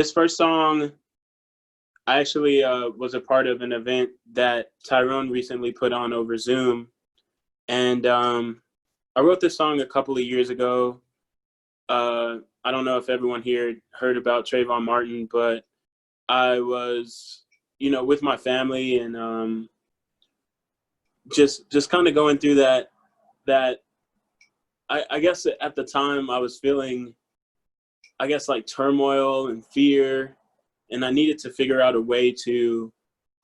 This first song, I actually was a part of an event that Tyrone recently put on over Zoom. And I wrote this song a couple of years ago. I don't know if everyone here heard about Trayvon Martin, but I was, with my family and just kind of going through that I guess at the time I was feeling, I guess, like turmoil and fear, and I needed to figure out a way to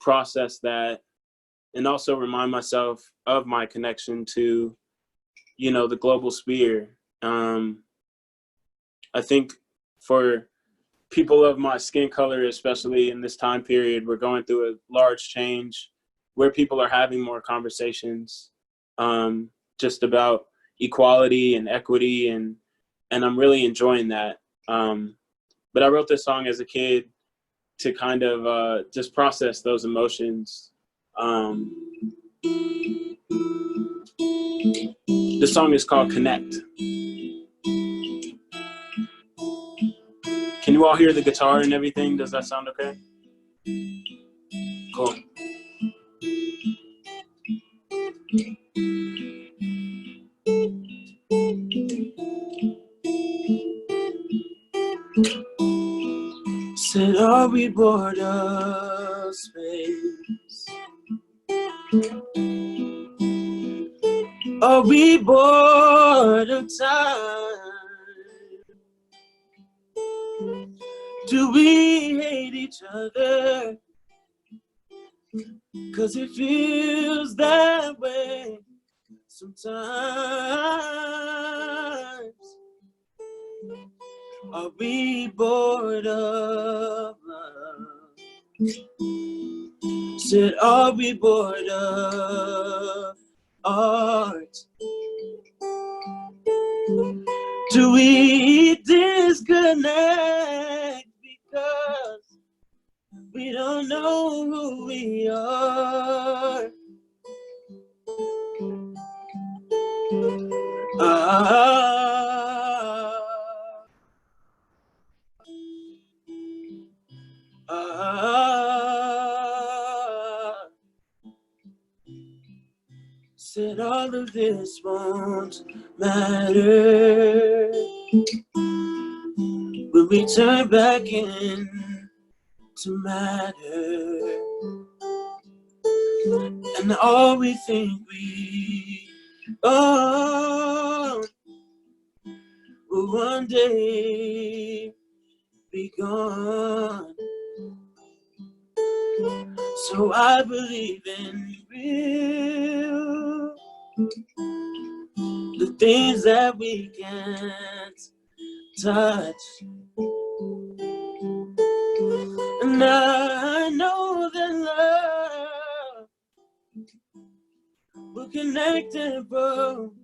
process that and also remind myself of my connection to, the global sphere. I think for people of my skin color, especially in this time period, we're going through a large change where people are having more conversations just about equality and equity, and I'm really enjoying that. But I wrote this song as a kid to kind of just process those emotions. The song is called Connect. Can you all hear the guitar and everything? Does that sound okay? Cool. Said, are we bored of space? Are we bored of time? Do we hate each other? 'Cause it feels that way sometimes. Are we bored of love? Said, are we bored of art? Do we disconnect because we don't know who we are? Said all of this won't matter when we turn back in to matter, and all we think we own will one day be gone. So I believe in real, the things that we can't touch. And I know that love will connect and protect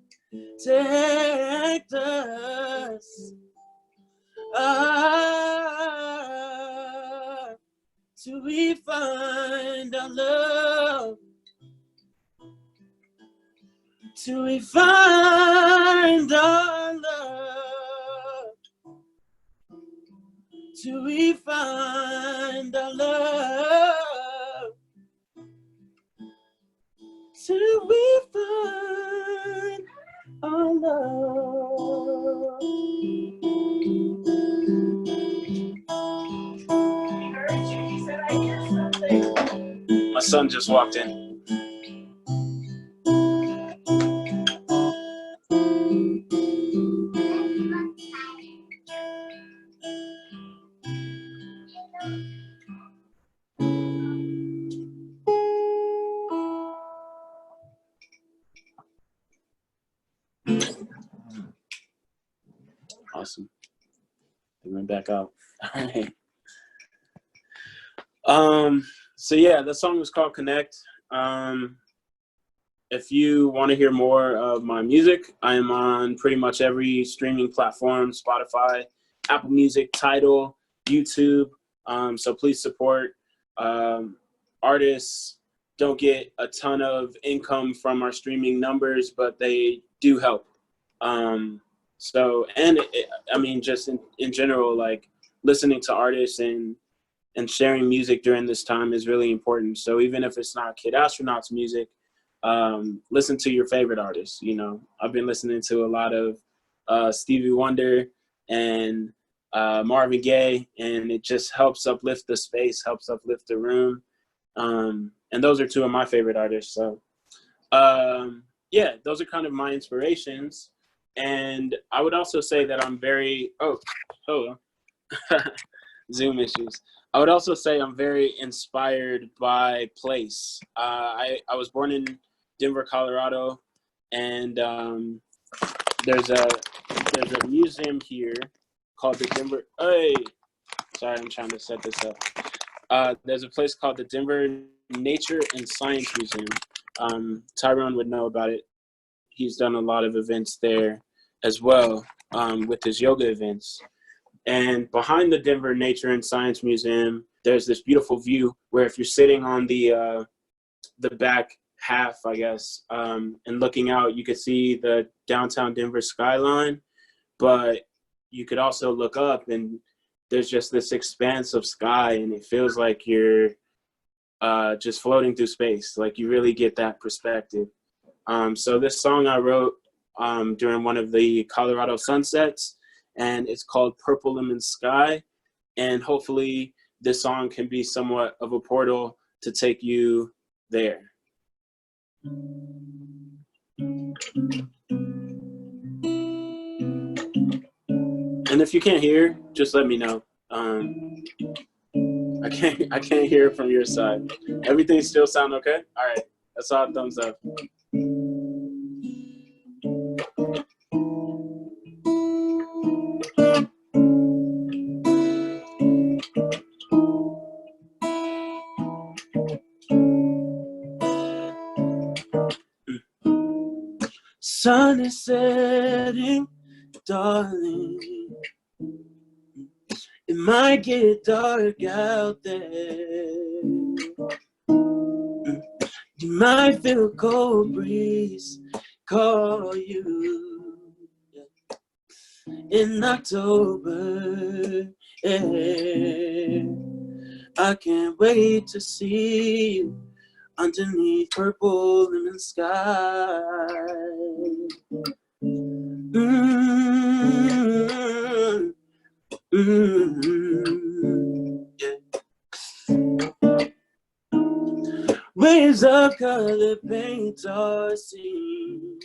us. Till we find our love, till we find our love, till we find our love, till we find our love. My son just walked in. Awesome. They went back out. All right. So yeah, the song was called Connect. If you want to hear more of my music, I am on pretty much every streaming platform: Spotify, Apple Music, Tidal, YouTube. So please support. Artists don't get a ton of income from our streaming numbers, but they do help. I mean, just in general, like, listening to artists and sharing music during this time is really important. So even if it's not Kid Astronaut's music, listen to your favorite artists. You know, I've been listening to a lot of Stevie Wonder and Marvin Gaye, and it just helps uplift the space, helps uplift the room. And those are two of my favorite artists. So yeah, those are kind of my inspirations. And I would also say that I'm very, Zoom issues. I would also say I'm very inspired by place. I was born in Denver, Colorado, and there's a museum here called the Denver. Hey, sorry, I'm trying to set this up. There's a place called the Denver Nature and Science Museum. Tyrone would know about it. He's done a lot of events there as well, with his yoga events. And behind the Denver Nature and Science Museum, there's this beautiful view where if you're sitting on the back half, I guess, and looking out, you could see the downtown Denver skyline, but you could also look up and there's just this expanse of sky, and it feels like you're just floating through space. Like you really get that perspective. So this song I wrote during one of the Colorado sunsets, and it's called Purple Lemon Sky. And hopefully this song can be somewhat of a portal to take you there. And if you can't hear, just let me know. I can't hear it from your side. Everything still sound okay? All right, that's all, thumbs up. Sun is setting, darling. It might get dark out there. You might feel a cold breeze call you in October. Yeah. I can't wait to see you underneath purple lemon sky. Yeah. Waves of color paint our scene,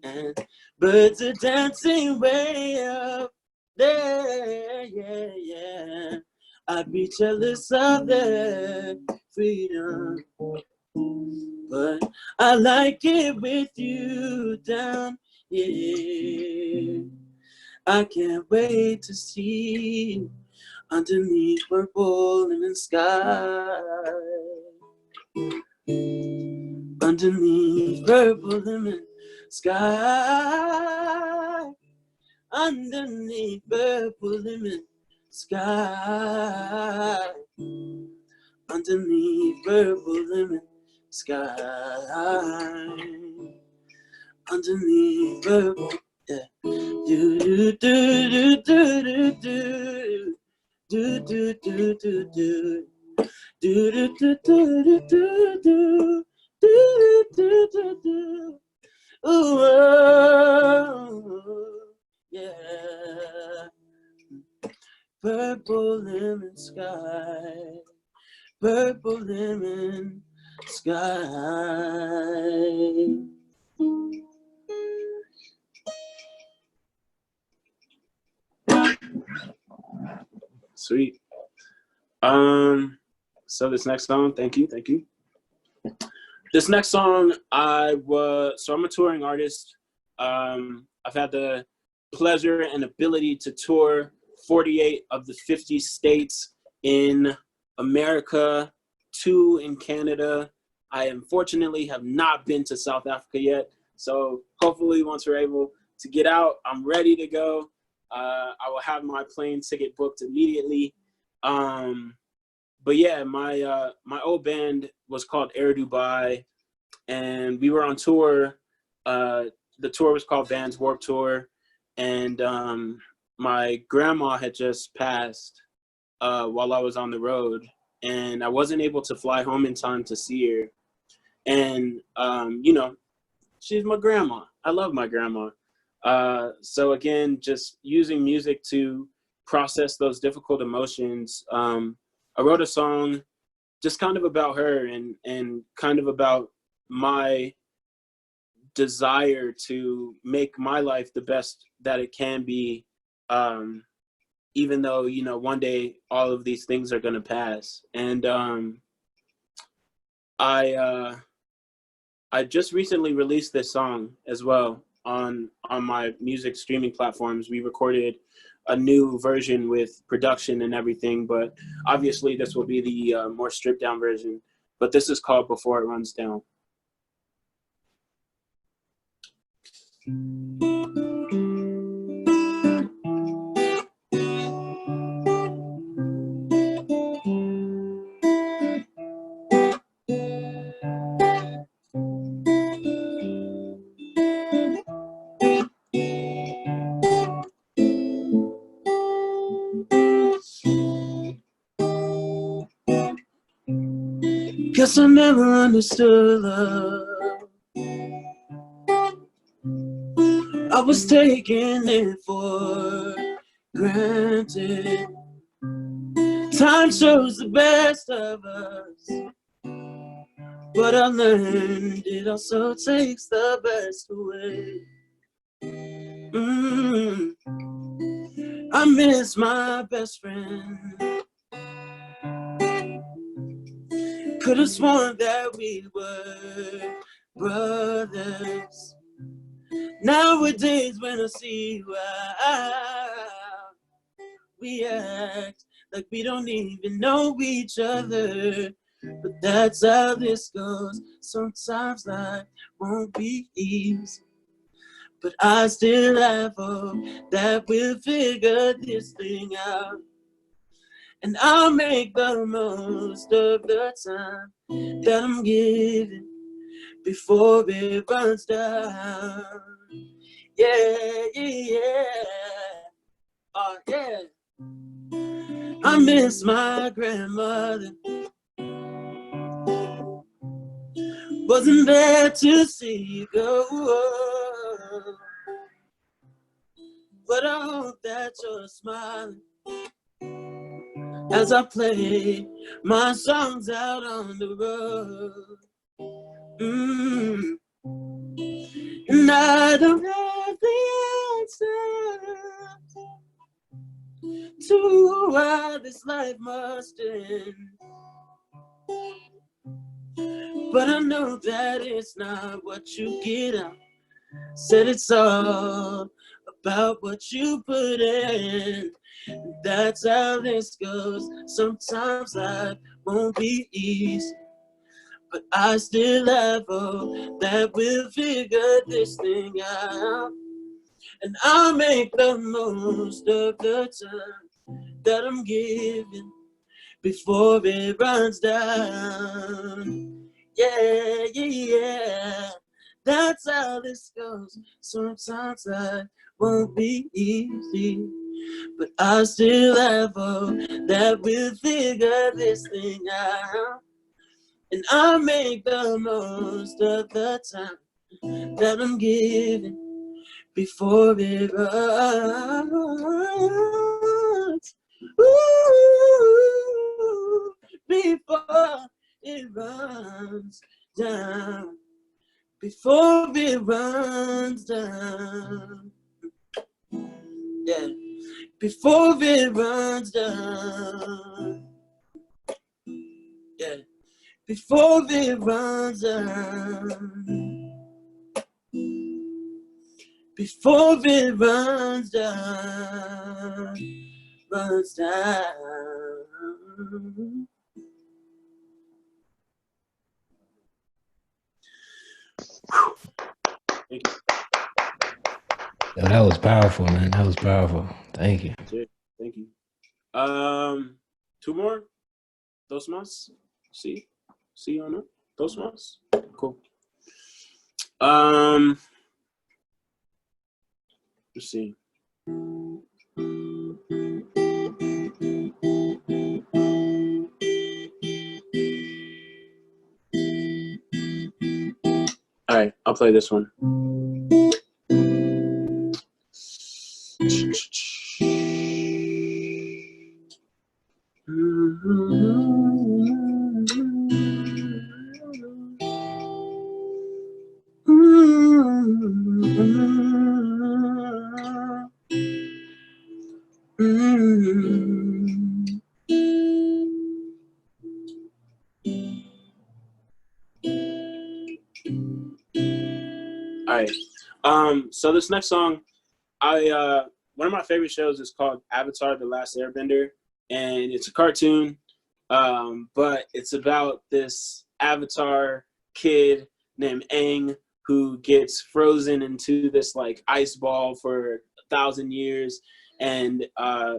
and birds are dancing way up there. Yeah, yeah. I'd be jealous of their freedom, but I like it with you down here. I can't wait to see you underneath purple lemon sky. Underneath purple lemon sky. Underneath purple lemon sky. Underneath purple lemon sky. Underneath purple, yeah. Do do do do do do do do do do do do do do do do do do do. Ooh, yeah. Purple lemon sky, purple lemon sky. Sweet. So this next song, thank you. This next song, I'm a touring artist. I've had the pleasure and ability to tour 48 of the 50 states in America, 2 in Canada. I unfortunately have not been to South Africa yet. So hopefully once we're able to get out, I'm ready to go. I will have my plane ticket booked immediately. But yeah, my old band was called Air Dubai, and we were on tour. The tour was called Vans Warped Tour, and my grandma had just passed while I was on the road, and I wasn't able to fly home in time to see her. And you know, she's my grandma. I love my grandma. So again, just using music to process those difficult emotions. I wrote a song just kind of about her, and kind of about my desire to make my life the best that it can be, even though, you know, one day all of these things are going to pass. And I just recently released this song as well on my music streaming platforms. We recorded a new version with production and everything, but obviously this will be the more stripped down version. But this is called Before It Runs Down. Guess I never understood love. I was taking it for granted. Time shows the best of us, but I learned it also takes the best away. I miss my best friend. Could have sworn that we were brothers. Nowadays when I see you out, we act like we don't even know each other. But that's how this goes. Sometimes life won't be easy, but I still have hope that we'll figure this thing out. And I'll make the most of the time that I'm given before it runs down. Yeah, yeah, oh yeah. I miss my grandmother. Wasn't there to see you go, but I hope that you're smiling as I play my songs out on the road. And I don't have the answer to why this life must end, but I know that it's not what you get out. Said it's all about what you put in. That's how this goes. Sometimes life won't be easy, but I still have hope that we'll figure this thing out. And I'll make the most of the time that I'm given before it runs down. Yeah, yeah, that's how this goes. Sometimes life won't be easy, but I still have hope that we'll figure this thing out. And I'll make the most of the time that I'm given before it runs. Ooh, before it runs down. Before it runs down. Yeah. Before it runs down. Yeah. Before it runs down. Before it runs down. Runs down. Thank you. Yo, that was powerful, man. That was powerful. Thank you. Thank you. Two more. Dos más. Sí. Sí o no? Dos más. Cool. Let's see. All right, I'll play this one. All right. So this next song, one of my favorite shows is called Avatar: The Last Airbender, and it's a cartoon, but it's about this Avatar kid named Aang who gets frozen into this like ice ball for 1,000 years, and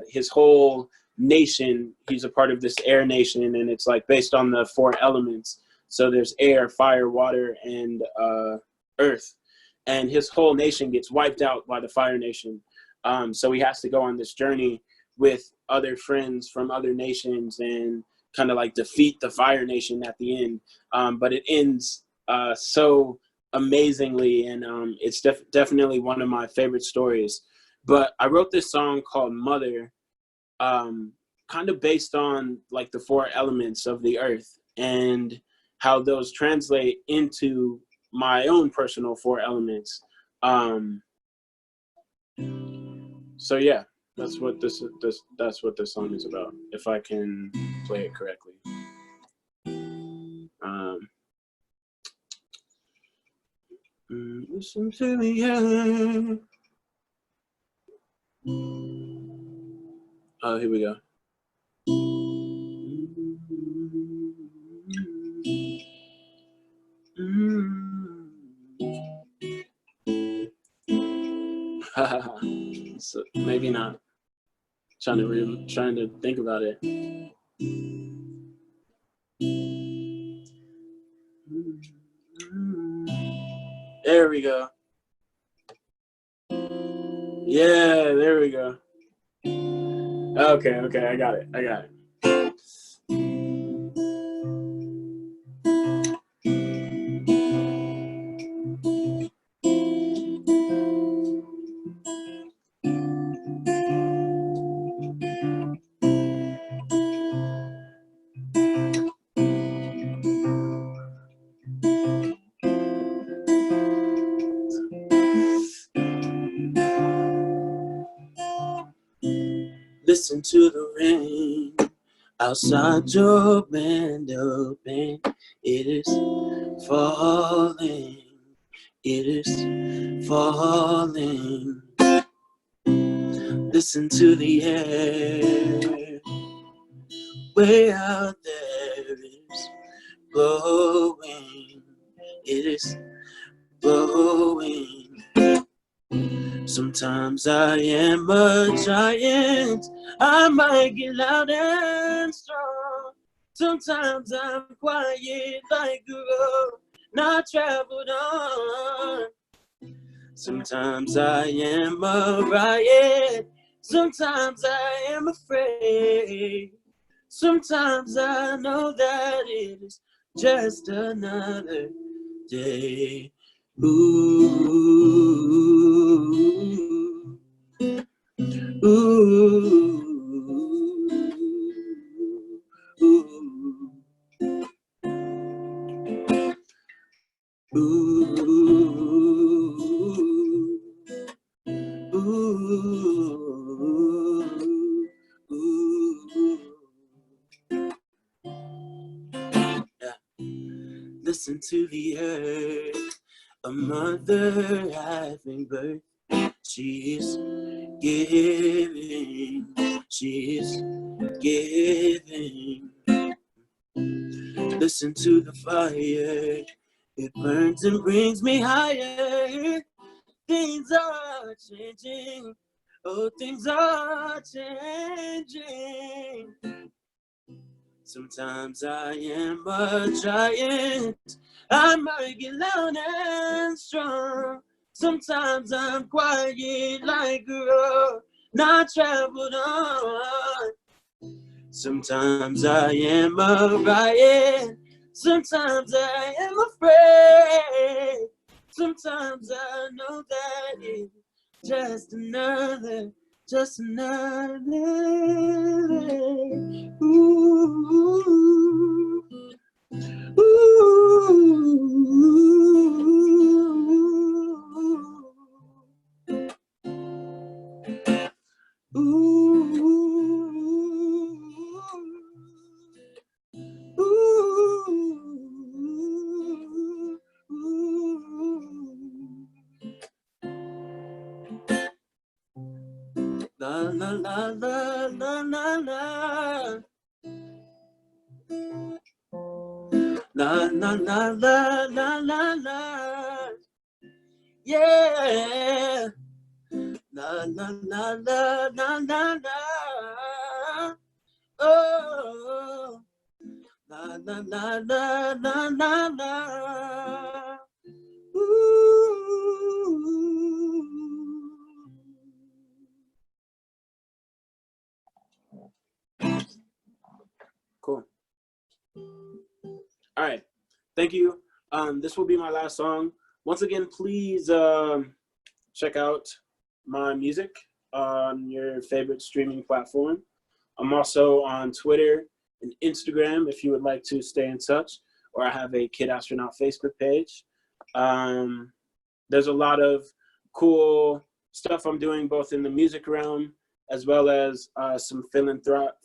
his whole nation, he's a part of this air nation, and it's like based on the 4 elements. So there's air, fire, water, and earth. And his whole nation gets wiped out by the Fire Nation. So he has to go on this journey with other friends from other nations and kind of like defeat the Fire Nation at the end. But it ends so amazingly, and it's definitely one of my favorite stories. But I wrote this song called Mother, kind of based on like the 4 elements of the earth and how those translate into my own personal 4 elements. So yeah, that's what this song is about, if I can play it correctly. Listen to me, yeah. Oh, here we go. So maybe not. Trying to think about it. There we go. Yeah, there we go. Okay, I got it. Listen to the rain outside your window pane. It is falling. It is falling. Listen to the air. Way out there is blowing. It is blowing. Sometimes I am a giant. I might get loud and strong. Sometimes I'm quiet like a road not traveled on. Sometimes I am a riot. Sometimes I am afraid. Sometimes I know that it is just another day. Ooh, ooh, ooh, yeah. Listen to the earth, a mother having birth. She is giving, she is giving. Listen to the fire, it burns and brings me higher. Things are changing, oh, things are changing. Sometimes I am a giant, I might get loud and strong. Sometimes I'm quiet like a road not traveled on. Sometimes I am a riot, sometimes I am afraid. Sometimes I know that it's just another day. Ooh, ooh, la la la la la la la. La la la la la la la. Yeah. La la la la la la la. Oh. La la la la la la la. Ooh. Cool. All right. Thank you. This will be my last song. Once again, please check out my music on your favorite streaming platform. I'm also on Twitter and Instagram if you would like to stay in touch, or I have a Kid Astronaut Facebook page. There's a lot of cool stuff I'm doing both in the music realm as well as some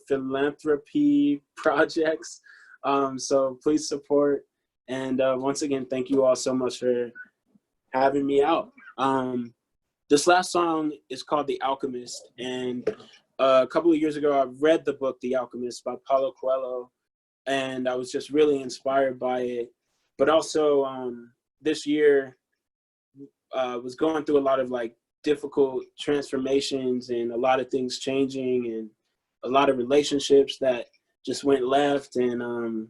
philanthropy projects. So please support. And once again, thank you all so much for having me out. This last song is called The Alchemist. And a couple of years ago, I read the book The Alchemist by Paulo Coelho, and I was just really inspired by it. But also this year was going through a lot of like difficult transformations and a lot of things changing and a lot of relationships that just went left. And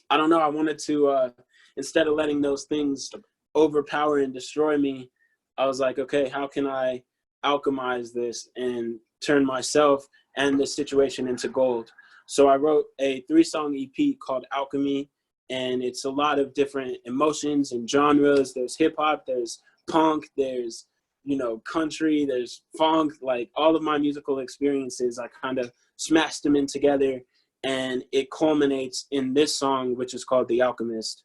I don't know, I wanted to, instead of letting those things overpower and destroy me, I was like, okay, how can I alchemize this and turn myself and the situation into gold? So I wrote a 3-song EP called Alchemy, and it's a lot of different emotions and genres. There's hip hop, there's punk, there's, you know, country, there's funk, like all of my musical experiences, I kind of smashed them in together, and it culminates in this song, which is called The Alchemist.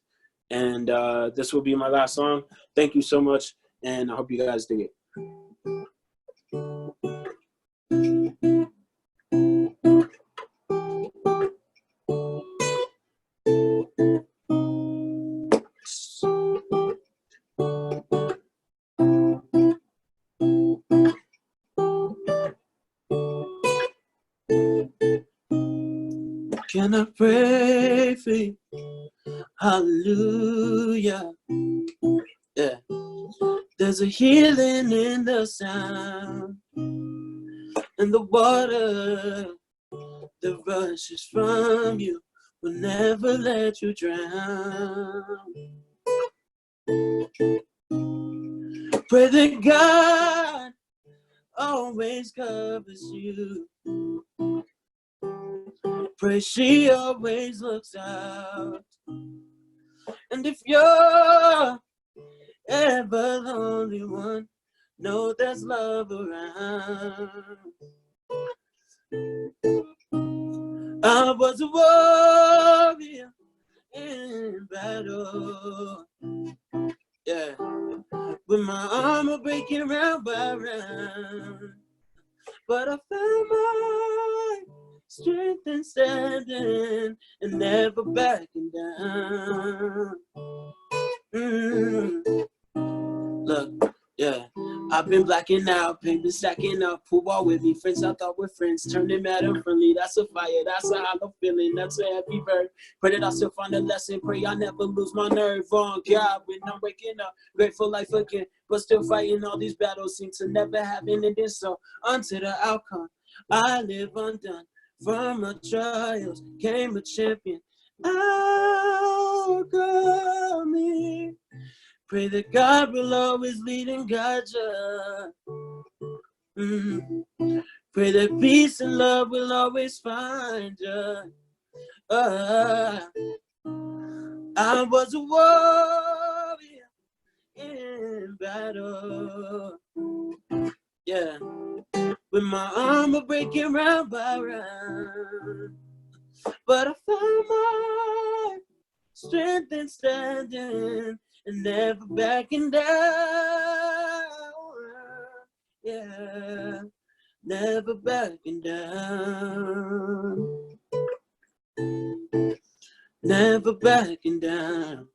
And this will be my last song. Thank you so much, and I hope you guys dig it. Can I pray for you? Hallelujah. Yeah. There's a healing in the sound, and the water that rushes from you will never let you drown. Pray that God always covers you. Pray she always looks out. And if you're ever the only one, know there's love around. I was a warrior in battle, yeah, with my armor breaking round by round. But I found my strength in standing and never backing down. Look, yeah, I've been blacking out, pain been stacking up, pool ball with me, friends I thought were friends, turned them mad and friendly, that's a fire, that's a hollow feeling, that's a heavy bird. Pray that I still find a lesson, pray I never lose my nerve on God when I'm waking up, grateful life again, but still fighting all these battles, seem to never have an ending, so unto the outcome, I live undone. From my trials came a champion, alchemy. Pray that God will always lead and guide you. Mm. Pray that peace and love will always find you. I was a warrior in battle. Yeah. With my armor breaking round by round. But I found my strength in standing and never backing down. Yeah, never backing down. Never backing down.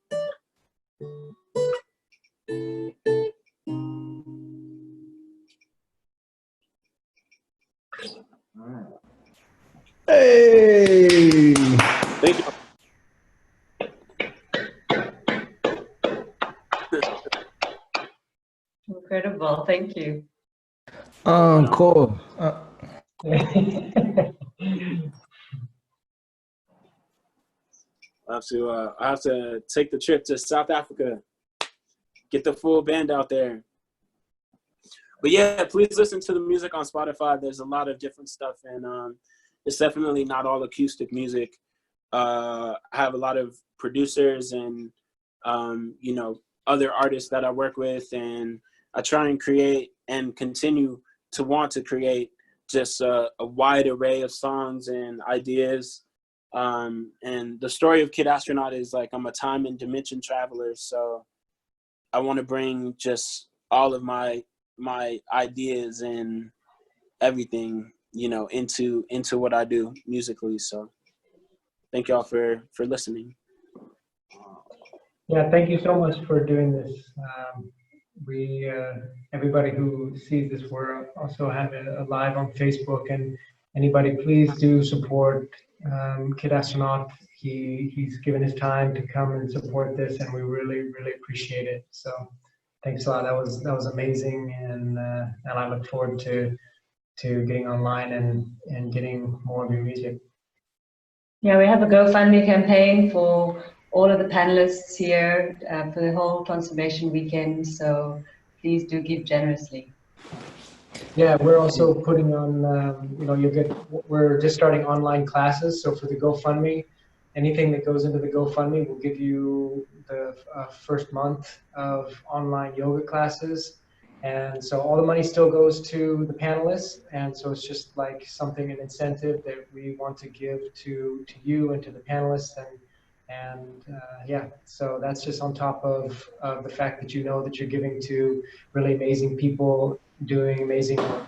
Hey. Thank you. Incredible. Thank you. Cool. I have to take the trip to South Africa, get the full band out there. But yeah, please listen to the music on Spotify. There's a lot of different stuff, and it's definitely not all acoustic music. I have a lot of producers and other artists that I work with, and I try and create and continue to want to create just a wide array of songs and ideas. And the story of Kid Astronaut is like I'm a time and dimension traveler, so I want to bring just all of my ideas and everything, into what I do musically. So thank y'all for listening. Yeah, thank you so much for doing this. Everybody who sees this, we're also having it live on Facebook, and anybody, please do support Kid Astronaut. He's given his time to come and support this, and we really, really appreciate it. So thanks a lot. That was amazing, and I look forward to getting online and getting more of your music. Yeah, we have a GoFundMe campaign for all of the panelists here for the whole conservation weekend. So please do give generously. Yeah, we're also putting on, we're just starting online classes. So for the GoFundMe, anything that goes into the GoFundMe will give you the first month of online yoga classes. And so all the money still goes to the panelists. And so it's just like something, an incentive that we want to give to you and to the panelists. And yeah, so that's just on top of the fact that that you're giving to really amazing people doing amazing work.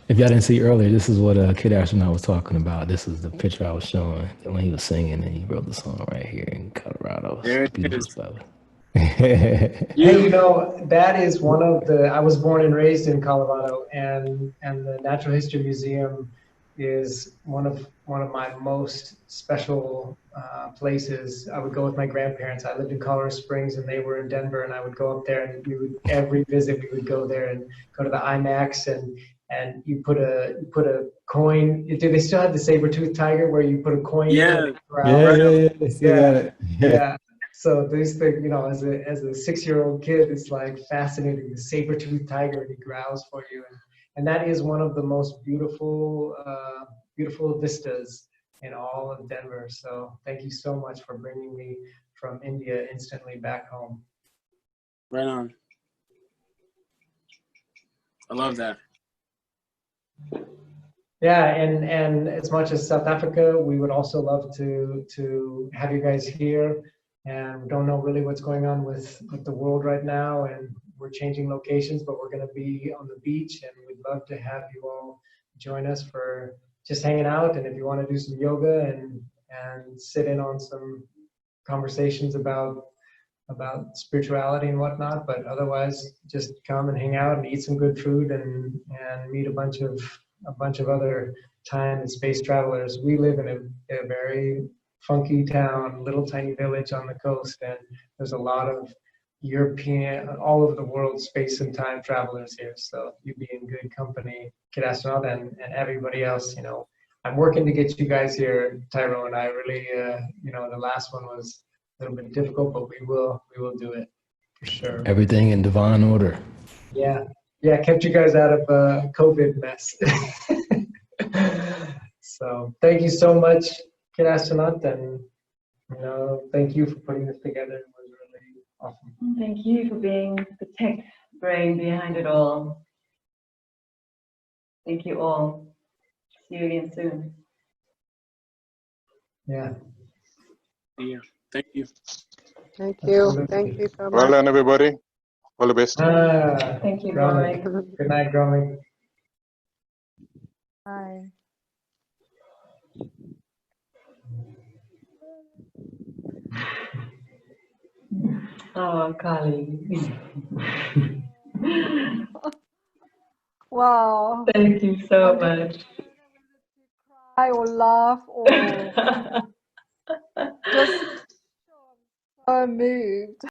If y'all didn't see earlier, this is what Kid Astronaut was talking about. This is the picture I was showing when he was singing, and he wrote the song right here in Colorado. There it Beautiful is. stuff. Hey, that is one of I was born and raised in Colorado, and the Natural History Museum is one of my most special places. I would go with my grandparents. I lived in Colorado Springs, and they were in Denver, and I would go up there, and every visit we would go there and go to the IMAX, and you put a coin. Do they still have the saber-toothed tiger where you put a coin? Yeah. Yeah. So these things, as a 6-year-old kid, it's like fascinating. The saber-toothed tiger, and he growls for you, and that is one of the most beautiful vistas in all of Denver. So thank you so much for bringing me from India instantly back home. Right on. I love that. Yeah, and as much as South Africa, we would also love to have you guys here. And we don't know really what's going on with the world right now, and we're changing locations, but we're going to be on the beach, and we'd love to have you all join us for just hanging out. And if you want to do some yoga and sit in on some conversations about spirituality and whatnot, but otherwise just come and hang out and eat some good food and meet a bunch of other time and space travelers. We live in a very funky town, little tiny village on the coast, and there's a lot of European, all over the world, space and time travelers here. So you'd be in good company, Kid Astronaut, and everybody else. I'm working to get you guys here, Tyrone. I really, the last one was a little bit difficult, but we will do it. For sure. Everything in divine order. Yeah. Yeah, kept you guys out of COVID mess. So thank you so much, Kid Astronaut, and thank you for putting this together. It was really awesome. Thank you for being the tech brain behind it all. Thank you all. See you again soon. Yeah. Yeah. Thank you. Thank you. Absolutely. Thank you so Well much. done, everybody. All the best. Thank you, Gromit. Gromit. Good night, Gromit. Bye. Oh, Kali. Wow. Thank you so much. Cry or laugh or just so moved.